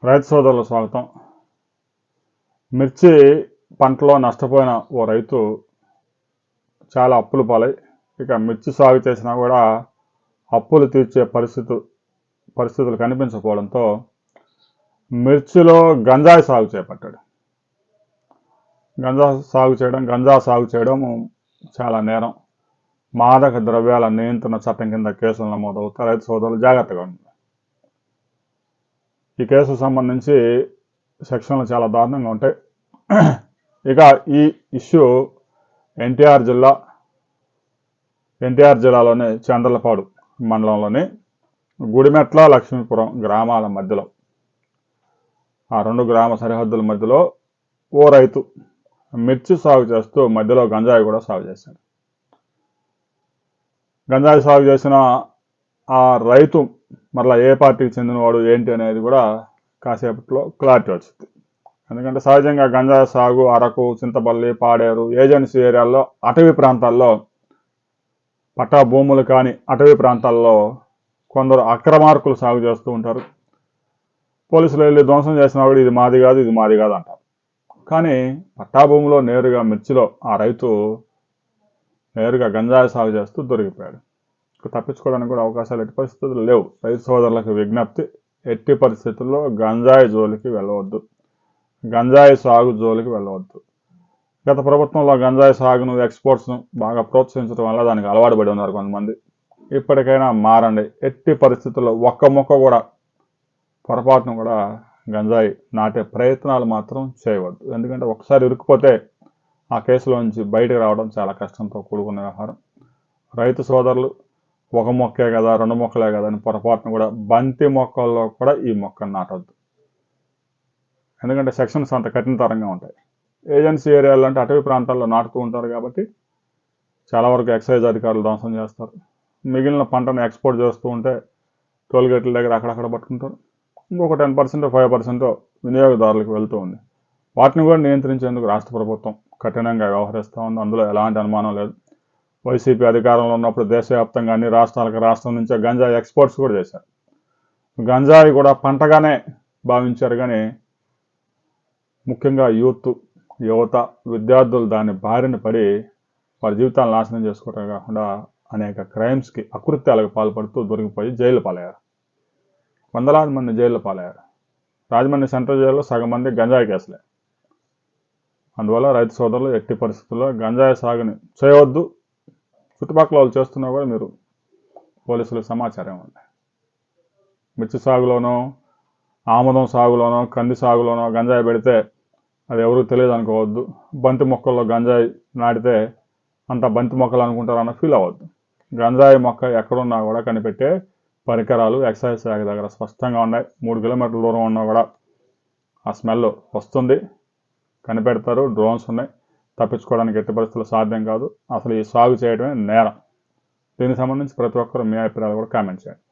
రైతు సోదరుల స్వాగతం. మిర్చి పంటలో నష్టపోయిన ఓ రైతు చాలా అప్పులు పాలై ఇక మిర్చి సాగు చేసినా కూడా అప్పులు తీర్చే పరిస్థితులు కనిపించకపోవడంతో మిర్చిలో గంజాయి సాగు చేపట్టాడు. గంజా సాగు చేయడం చాలా నేరం. మాదక ద్రవ్యాల నియంత్రణ చట్టం కింద కేసులు నమోదవుతాయి. రైతు సోదరులు జాగ్రత్తగా ఉండాలి. ఈ కేసుకు సంబంధించి సెక్షన్లు చాలా దారుణంగా ఉంటాయి. ఇక ఈ ఇష్యూ ఎన్టీఆర్ జిల్లాలోని చంద్రలపాడు మండలంలోని గుడిమెట్ల లక్ష్మీపురం గ్రామాల మధ్యలో, ఆ రెండు గ్రామ సరిహద్దుల మధ్యలో ఓ రైతు మిర్చి సాగు చేస్తూ మధ్యలో గంజాయి కూడా సాగు చేశాడు. గంజాయి సాగు చేసిన ఆ రైతు మరలా ఏ పార్టీకి చెందినవాడు ఏంటి అనేది కూడా కాసేపట్లో క్లారిటీ వచ్చింది. ఎందుకంటే సహజంగా గంజాయి సాగు అరకు, చింతపల్లి, పాడేరు, ఏజెన్సీ ఏరియాల్లో, అటవీ ప్రాంతాల్లో, పట్టా భూములు కాని అటవీ ప్రాంతాల్లో కొందరు అక్రమార్కులు సాగు చేస్తూ ఉంటారు. పోలీసులు వెళ్ళి ధ్వంసం చేసినా కూడా ఇది మాది కాదు అంటారు. కానీ పట్టా భూమిలో నేరుగా మిర్చిలో ఆ రైతు నేరుగా గంజాయి సాగు చేస్తూ దొరికిపోయాడు. తప్పించుకోవడానికి కూడా అవకాశాలు ఎట్టి పరిస్థితులు లేవు. రైతు సోదరులకు విజ్ఞప్తి, ఎట్టి పరిస్థితుల్లో గంజాయి జోలికి వెళ్ళవద్దు, గంజాయి సాగు జోలికి వెళ్ళవద్దు. గత ప్రభుత్వంలో గంజాయి సాగును, ఎక్స్పోర్ట్స్ను బాగా ప్రోత్సహించడం వల్ల దానికి అలవాటు పడి ఉన్నారు కొంతమంది. ఇప్పటికైనా మారండి. ఎట్టి పరిస్థితుల్లో ఒక్క మొక్క కూడా పొరపాటును కూడా గంజాయి నాటే ప్రయత్నాలు మాత్రం చేయవద్దు. ఎందుకంటే ఒకసారి ఇరుక్కుపోతే ఆ కేసులోంచి బయటకు రావడం చాలా కష్టంతో కూడుకున్న వ్యవహారం. రైతు సోదరులు ఒక మొక్కే కదా, రెండు మొక్కలే కదా అని పొరపాటును కూడా బంతి మొక్కల్లో కూడా ఈ మొక్కను నాటొద్దు. ఎందుకంటే సెక్షన్స్ అంత కఠినతరంగా ఉంటాయి. ఏజెన్సీ ఏరియాలో అంటే అటవీ ప్రాంతాల్లో నాటుతూ ఉంటారు కాబట్టి చాలా వరకు ఎక్సైజ్ అధికారులు ధ్వంసం చేస్తారు. మిగిలిన పంటను ఎక్స్పోర్ట్ చేస్తూ ఉంటే టోల్గేట్ల దగ్గర అక్కడక్కడ పట్టుకుంటారు. ఇంకొక 10%, 5% వినియోగదారులకు వెళ్తూ ఉంది. వాటిని కూడా నియంత్రించేందుకు రాష్ట్ర ప్రభుత్వం కఠినంగా వ్యవహరిస్తూ ఉంది. అందులో ఎలాంటి అనుమానం లేదు. వైసీపీ అధికారంలో ఉన్నప్పుడు దేశవ్యాప్తంగా అన్ని రాష్ట్రం నుంచే గంజాయి ఎక్స్పోర్ట్స్ కూడా చేశారు. గంజాయి కూడా పంటగానే భావించారు. కానీ ముఖ్యంగా యువత, విద్యార్థులు దాని బారిన పడి వారి జీవితాలను నాశనం చేసుకోవటం కాకుండా అనేక క్రైమ్స్కి, అకృత్యాలకు పాల్పడుతూ దొరికిపోయి జైలు పాలయ్యారు. వందలాది మంది జైలు పాలయ్యారు. రాజమండ్రి సెంట్రల్ జైల్లో సగం మంది గంజాయి కేసులే. అందువల్ల రైతు సోదరులు ఎట్టి పరిస్థితుల్లో గంజాయి సాగుని చేయవద్దు. చుట్టుపక్కల వాళ్ళు చేస్తున్నా కూడా మీరు పోలీసులకు సమాచారం ఇవ్వండి. మిర్చి సాగులోనో, ఆముదం సాగులోనో, కంది సాగులోనో గంజాయి పెడితే అది ఎవరికి తెలియదు అనుకోవద్దు. బంతి మొక్కల్లో గంజాయి నాటితే అంత బంతి మొక్కలు అనుకుంటారన్న ఫీల్ అవ్వద్దు. గంజాయి మొక్క ఎక్కడున్నా కూడా కనిపెట్టే పరికరాలు ఎక్సైజ్ శాఖ దగ్గర స్పష్టంగా ఉన్నాయి. 3 కిలోమీటర్ల దూరం ఉన్నా కూడా ఆ స్మెల్ వస్తుంది, కనిపెడతారు. డ్రోన్స్ ఉన్నాయి. తప్పించుకోవడానికి ఎట్టి పరిస్థితులు సాధ్యం కాదు. అసలు ఈ సాగు చేయడమే నేరం. దీనికి సంబంధించి ప్రతి ఒక్కరు మీ అభిప్రాయాలు కూడా కామెంట్ చేయండి.